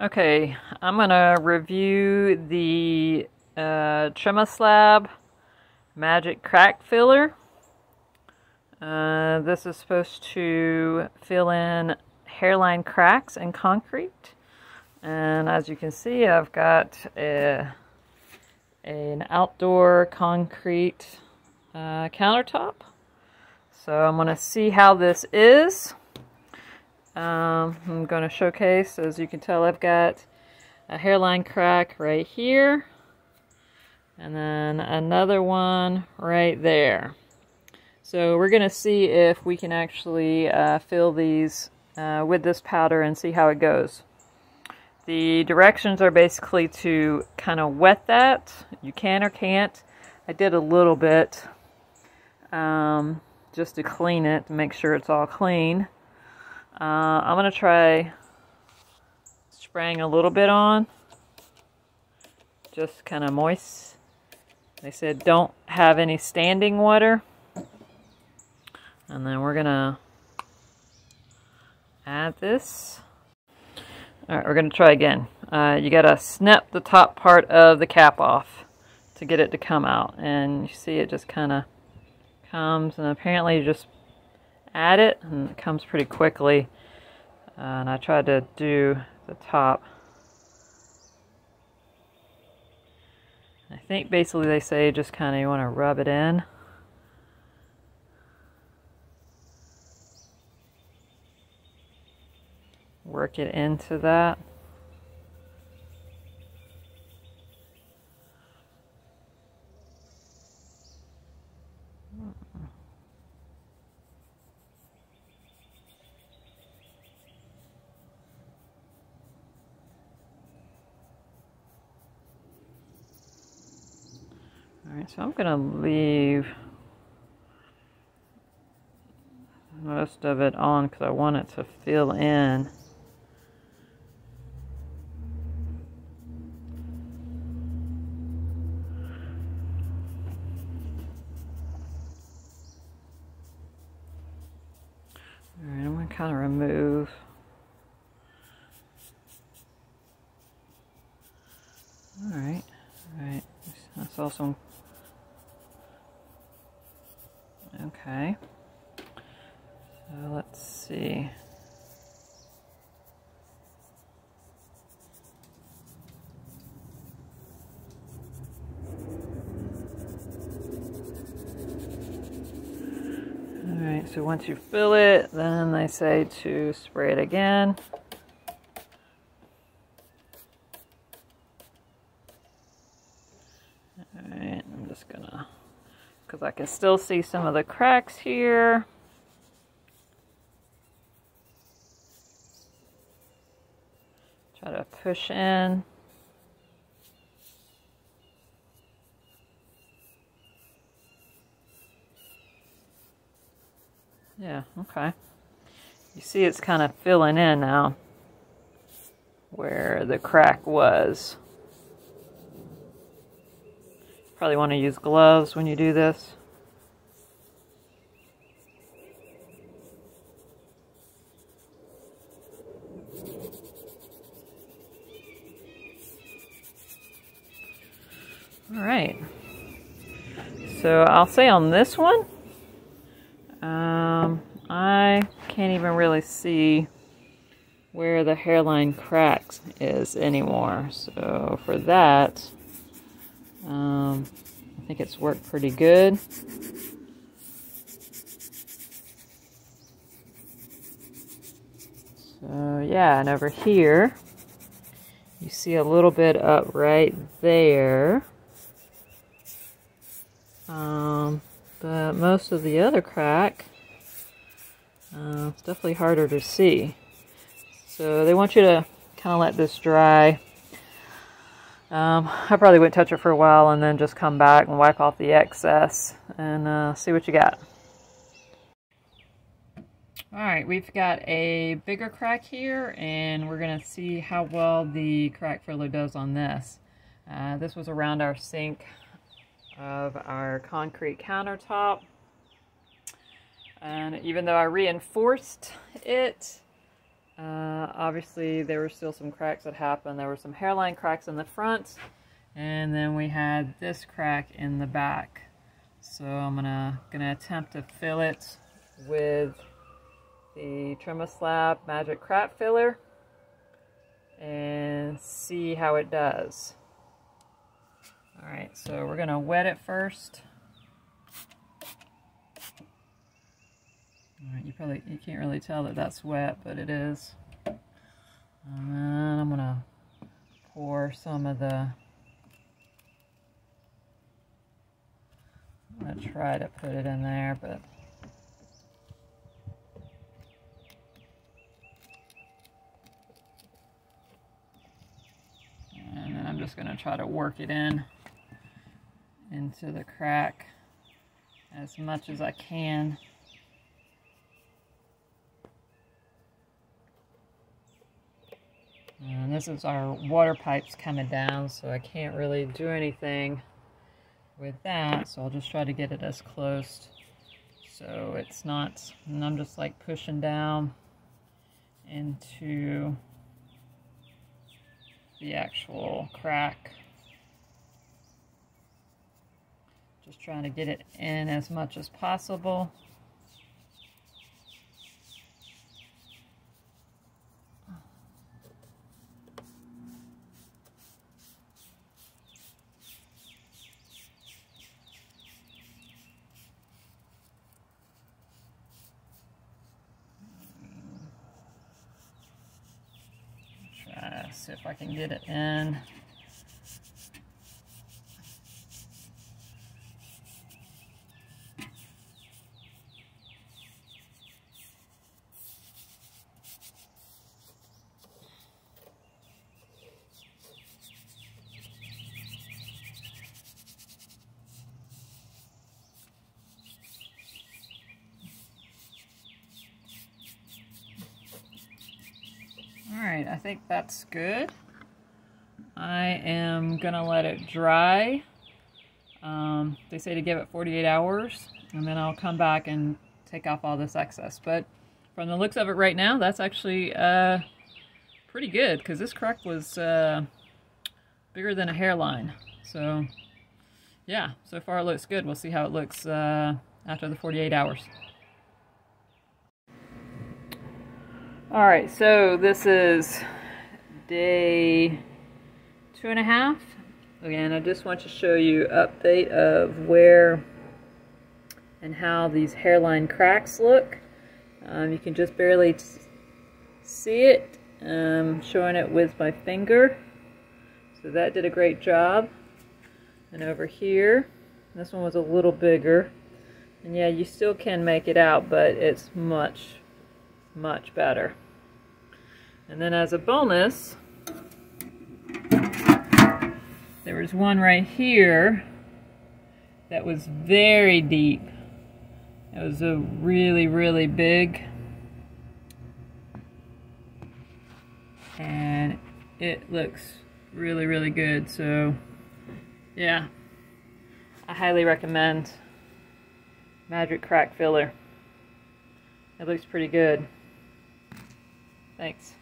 Okay, I'm gonna review the Trema Slab Magic Crack Filler. This is supposed to fill in hairline cracks in concrete. And as you can see, I've got an outdoor concrete countertop. So I'm gonna see how this is. I'm going to showcase, as you can tell, I've got a hairline crack right here and then another one right there. So we're going to see if we can actually fill these with this powder and see how it goes. The directions are basically to kind of wet that. You can or can't. I did a little bit just to clean it, to make sure it's all clean. I'm going to try spraying a little bit on, just kind of moist. They said don't have any standing water. And then we're going to add this. Alright, we're going to try again. You got to snip the top part of the cap off to get it to come out. And you see it just kind of comes, and apparently you just add it and it comes pretty quickly, and I tried to do the top. I think basically they say just kind of you want to rub it in. Work it into that. Alright, so I'm going to leave most of it on because I want it to fill in. Alright, I'm going to kind of remove. Alright, alright, I saw some. Okay, so let's see. Alright, so once you fill it, then they say to spray it again. Alright, I'm just gonna, because I can still see some of the cracks here. Try to push in. Yeah, okay. You see it's kind of filling in now where the crack was. Probably want to use gloves when you do this. All right. So I'll say on this one, I can't even really see where the hairline cracks is anymore. So for that, I think it's worked pretty good. So yeah, and over here, you see a little bit up right there. But most of the other crack, it's definitely harder to see. So they want you to kind of let this dry. I probably wouldn't touch it for a while and then just come back and wipe off the excess and see what you got. Alright, we've got a bigger crack here, and we're going to see how well the crack filler does on this. This was around our sink of our concrete countertop. And even though I reinforced it, Obviously there were still some cracks that happened. There were some hairline cracks in the front, and then we had this crack in the back. So I'm gonna attempt to fill it with the Trema Slab Magic Crack Filler and see how it does. Alright, so we're gonna wet it first. Alright, you can't really tell that that's wet, but it is. And then I'm gonna pour some of the, I'm gonna try to put it in there, but and then I'm just gonna try to work it into the crack as much as I can. And this is our water pipes coming down, so I can't really do anything with that, so I'll just try to get it as close so it's not, and I'm just like pushing down into the actual crack. Just trying to get it in as much as possible. Try to see if I can get it in. Alright, I think that's good. I am gonna let it dry. They say to give it 48 hours, and then I'll come back and take off all this excess. But from the looks of it right now, that's actually pretty good, because this crack was bigger than a hairline. So yeah, so far it looks good. We'll see how it looks after the 48 hours. Alright, so this is day 2.5. Again, I just want to show you an update of where and how these hairline cracks look. You can just barely see it. Showing it with my finger. So that did a great job. And over here, this one was a little bigger. And yeah, you still can make it out, but it's much better. And then as a bonus, there was one right here that was very deep. It was a really big, and it looks really good. So yeah, I highly recommend Magic Crack Filler. It looks pretty good. Thanks.